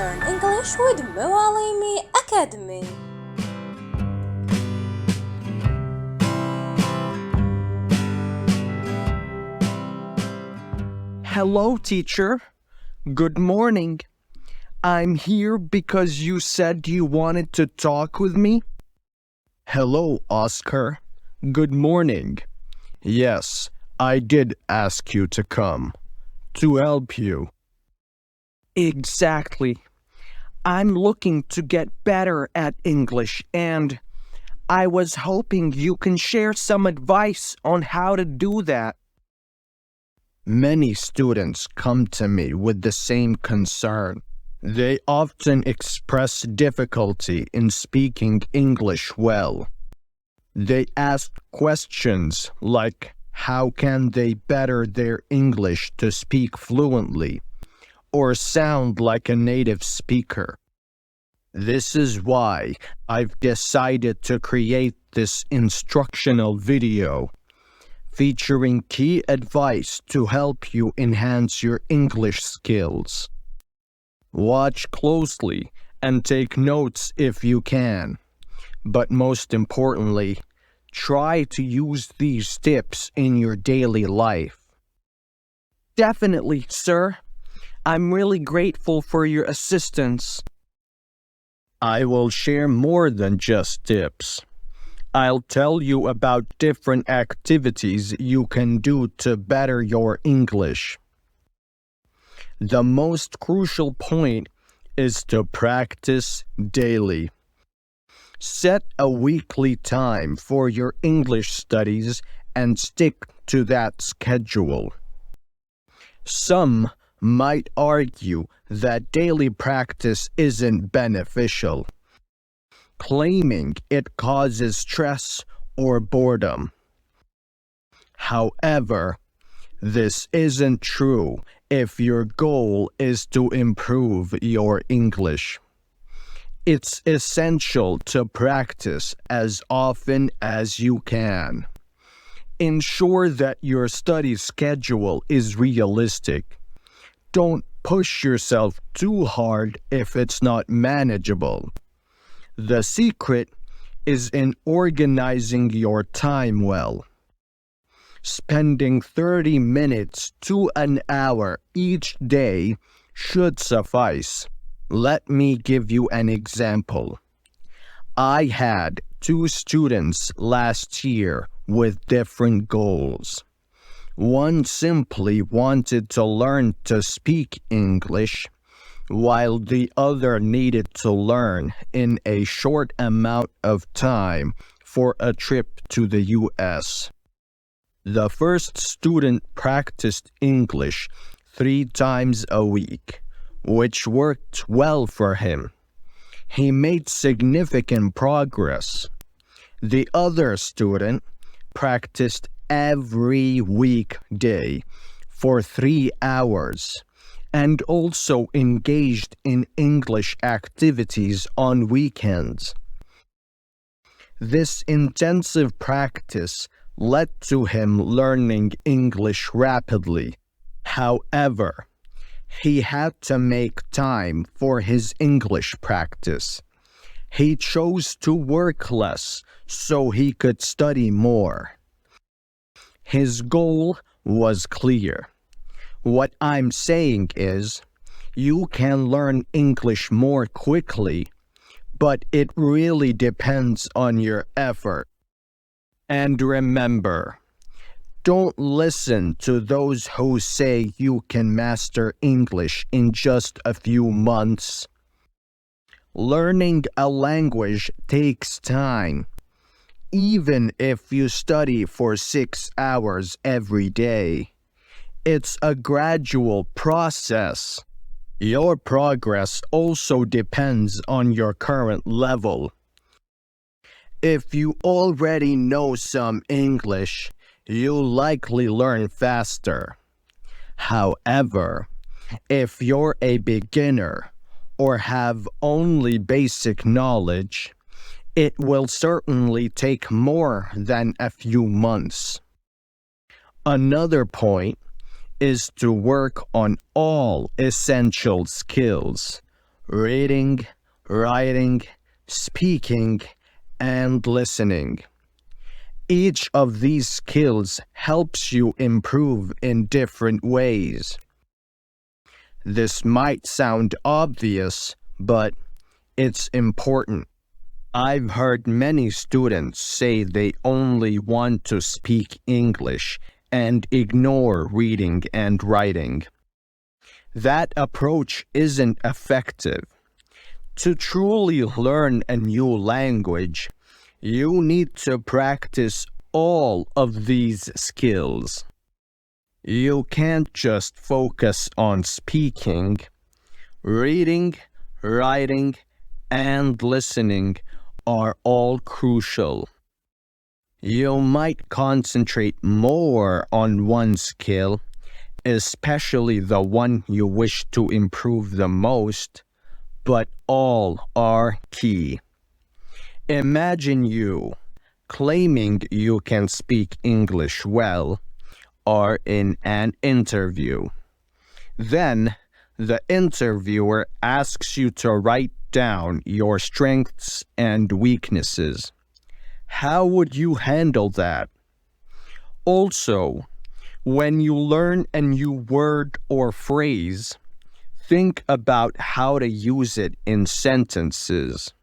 Learn English with Muallimi Academy. Hello, teacher. Good morning. I'm here because you said you wanted to talk with me. Hello, Oscar. Good morning. Yes, I did ask you to come. To help you. Exactly. I'm looking to get better at English, and I was hoping you can share some advice on how to do that. Many students come to me with the same concern. They often express difficulty in speaking English well. They ask questions like, how can they better their English to speak fluently or sound like a native speaker? This is why I've decided to create this instructional video featuring key advice to help you enhance your English skills. Watch closely and take notes if you can. But most importantly, try to use these tips in your daily life. Definitely, sir. I'm really grateful for your assistance. I will share more than just tips. I'll tell you about different activities you can do to better your English. The most crucial point is to practice daily. Set a weekly time for your English studies and stick to that schedule. Some might argue that daily practice isn't beneficial, claiming it causes stress or boredom. However, this isn't true if your goal is to improve your English. It's essential to practice as often as you can. Ensure that your study schedule is realistic. Don't push yourself too hard if it's not manageable. The secret is in organizing your time well. Spending 30 minutes to an hour each day should suffice. Let me give you an example. I had 2 students last year with different goals. One simply wanted to learn to speak English, while the other needed to learn in a short amount of time for a trip to the US. The first student practiced English 3 times a week, which worked well for him. He made significant progress. The other student practiced every weekday for 3 hours and also engaged in English activities on weekends. This intensive practice led to him learning English rapidly. However, he had to make time for his English practice. He chose to work less so he could study more. His goal was clear. What I'm saying is, you can learn English more quickly, but it really depends on your effort. And remember, don't listen to those who say you can master English in just a few months. Learning a language takes time. Even if you study for 6 hours every day, it's a gradual process. Your progress also depends on your current level. If you already know some English, you'll likely learn faster. However, if you're a beginner or have only basic knowledge, it will certainly take more than a few months. Another point is to work on all essential skills, reading, writing, speaking, and listening. Each of these skills helps you improve in different ways. This might sound obvious, but it's important. I've heard many students say they only want to speak English and ignore reading and writing. That approach isn't effective. To truly learn a new language, you need to practice all of these skills. You can't just focus on speaking. Reading, writing, and listening are all crucial. You might concentrate more on one skill, especially the one you wish to improve the most, but all are key. Imagine you claiming you can speak English well or in an interview. Then the interviewer asks you to write down your strengths and weaknesses. How would you handle that? Also, when you learn a new word or phrase, think about how to use it in sentences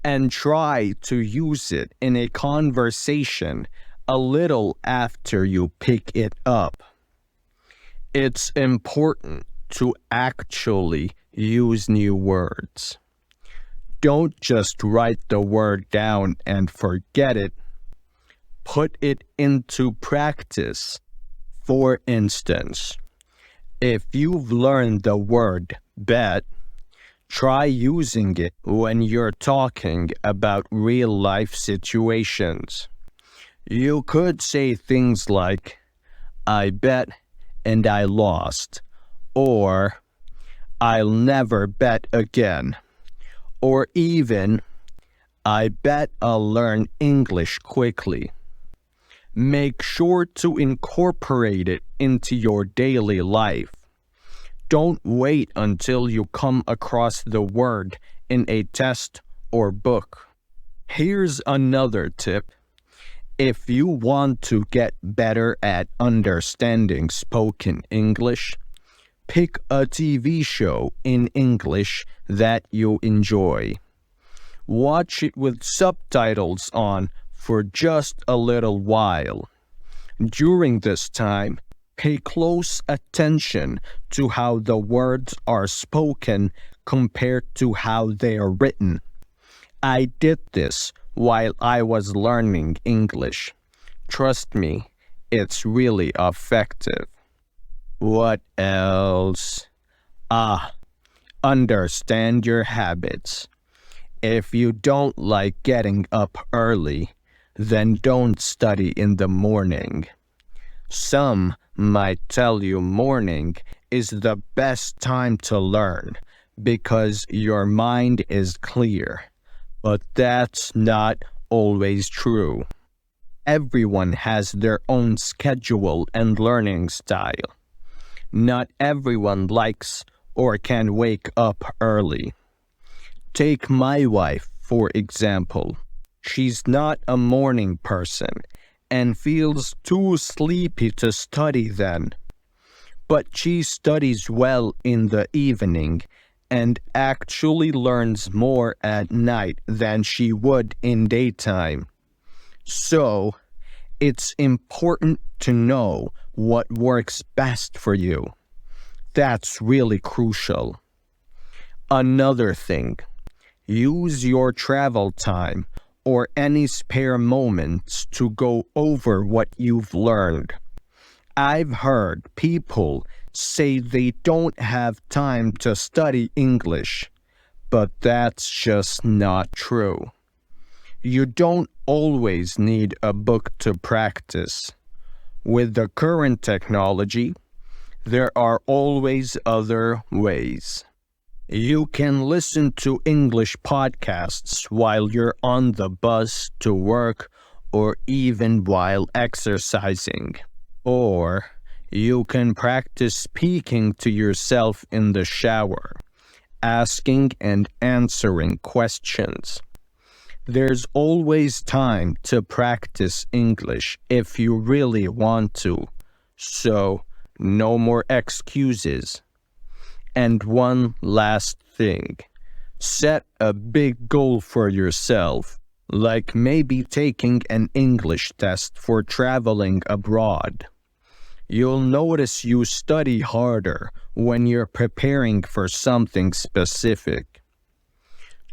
and try to use it in a conversation a little after you pick it up. It's important to actually use new words. Don't just write the word down and forget it. Put it into practice. For instance, if you've learned the word bet, try using it when you're talking about real-life situations. You could say things like, I bet and I lost, or I'll never bet again, or even, I bet I'll learn English quickly. Make sure to incorporate it into your daily life. Don't wait until you come across the word in a test or book. Here's another tip. If you want to get better at understanding spoken English, pick a TV show in English that you enjoy. Watch it with subtitles on for just a little while. During this time, pay close attention to how the words are spoken compared to how they are written. I did this while I was learning English. Trust me, it's really effective. What else? Understand your habits. If you don't like getting up early, then don't study in the morning. Some might tell you morning is the best time to learn because your mind is clear, but that's not always true. Everyone has their own schedule and learning style. Not everyone likes or can wake up early. Take my wife, for example. She's not a morning person and feels too sleepy to study then. But she studies well in the evening and actually learns more at night than she would in daytime. So, it's important to know what works best for you. That's really crucial. Another thing, use your travel time or any spare moments to go over what you've learned. I've heard people say they don't have time to study English, but that's just not true. You don't always need a book to practice. With the current technology, there are always other ways. You can listen to English podcasts while you're on the bus to work or even while exercising. Or you can practice speaking to yourself in the shower. asking and answering questions. There's always time to practice English if you really want to, so no more excuses. And one last thing, set a big goal for yourself, like maybe taking an English test for traveling abroad. You'll notice you study harder when you're preparing for something specific.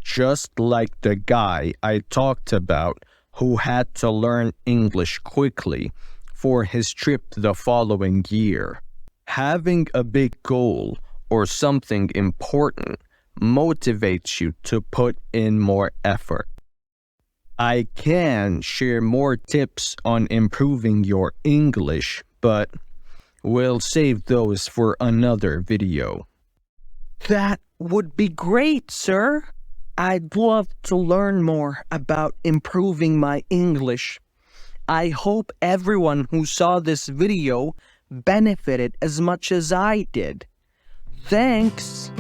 Just like the guy I talked about who had to learn English quickly for his trip the following year. Having a big goal or something important motivates you to put in more effort. I can share more tips on improving your English, but we'll save those for another video. That would be great, sir. I'd love to learn more about improving my English. I hope everyone who saw this video benefited as much as I did. Thanks.